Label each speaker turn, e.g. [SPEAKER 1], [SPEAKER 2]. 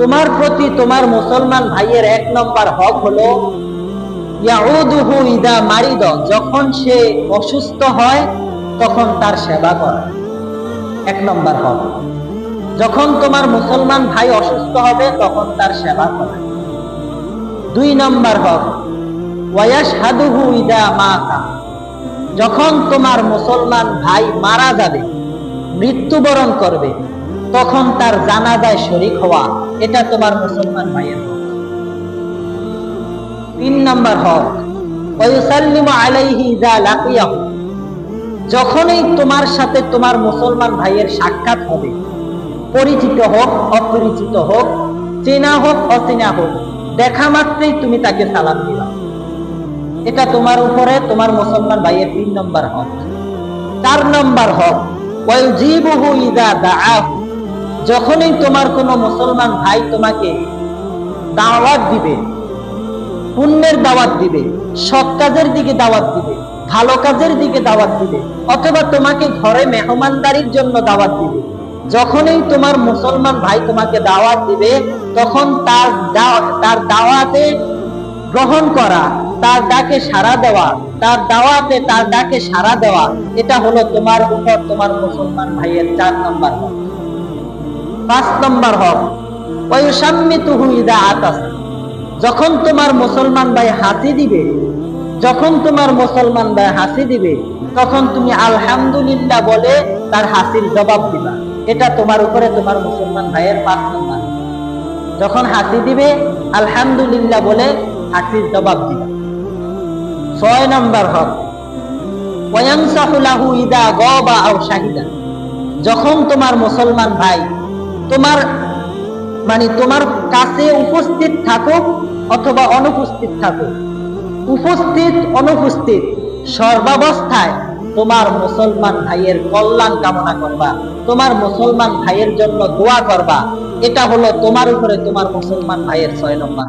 [SPEAKER 1] তোমার প্রতি তোমার মুসলমান ভাইয়ের 1 নম্বর হক হলো ইয়াউদুহু ইদা মারিদ, যখন সে অসুস্থ হয় তখন তার সেবা করা। 1 নম্বর হক, যখন তোমার মুসলমান ভাই অসুস্থ হবে তখন তার সেবা করা। 2 নম্বর হক ওয়ায়াশহাদুহু ইদা মাতা, যখন তোমার মুসলমান ভাই মারা যাবে, মৃত্যুবরণ করবে, তখন তার জানাজায় শরীক হওয়া, এটা তোমার মুসলমান ভাইয়ের হক। 3 নম্বর হক ওয়ায়ুসাল্লিমু আলাইহি ইযা লাকিয়াহু, যখনই তোমার সাথে তোমার মুসলমান ভাইয়ের সাক্ষাৎ হবে, পরিচিত হোক অপরিচিত হোক, চেনা হোক অচেনা হোক, দেখা মাত্রই তুমি তাকে সালাম দিবা। এটা তোমার উপরে তোমার মুসলমান ভাইয়ের 3 নম্বর হক। 4 নম্বর হক ওয়ায়ুজিবুহু ইযা দাআহু, যখনই তোমার কোনো মুসলমান ভাই তোমাকে দাওয়াত দিবে, পুণ্যের দাওয়াত দিবে, সৎ কাজের দিকে দাওয়াত দিবে, ভালো কাজের দিকে দাওয়াত দিবে, অথবা তোমাকে ঘরে মেহমানদারির জন্য দাওয়াত দিবে, যখনই তোমার মুসলমান ভাই তোমাকে দাওয়াত দিবে, তখন তার দাওয়াতে গ্রহণ করা, তার ডাকে সাড়া দেওয়া, তার দাওয়াতে তার ডাকে সাড়া দেওয়া, এটা হলো তোমার উপর তোমার মুসলমান ভাইয়ের 4 নম্বর হক। 5 নম্বর হক ওয়ায়ুসাম্মিতুহু ইযা আতাস, যখন তোমার মুসলমান ভাই হাসি দিবে, যখন তোমার মুসলমান ভাই হাসি দিবে, তখন তুমি আলহামদুলিল্লাহ বলে তার হাসির জবাব দিবা। এটা তোমার উপরে তোমার মুসলমান ভাইয়ের 5 নম্বর। যখন হাসি দিবে আলহামদুলিল্লাহ বলে হাসির জবাব দিবা। 6 নম্বর হক ওয়ায়ানসাহু লাহু ইযা গাবা আও শাহিদা, যখন তোমার মুসলমান ভাই তোমার কাছে উপস্থিত থাকুক অথবা অনুপস্থিত থাকুক, উপস্থিত অনুপস্থিত সর্বাবস্থায় তোমার মুসলমান ভাইয়ের কল্যাণ কামনা করবা, তোমার মুসলমান ভাইয়ের জন্য দোয়া করবা। এটা হলো তোমার উপরে তোমার মুসলমান ভাইয়ের 6 নম্বর।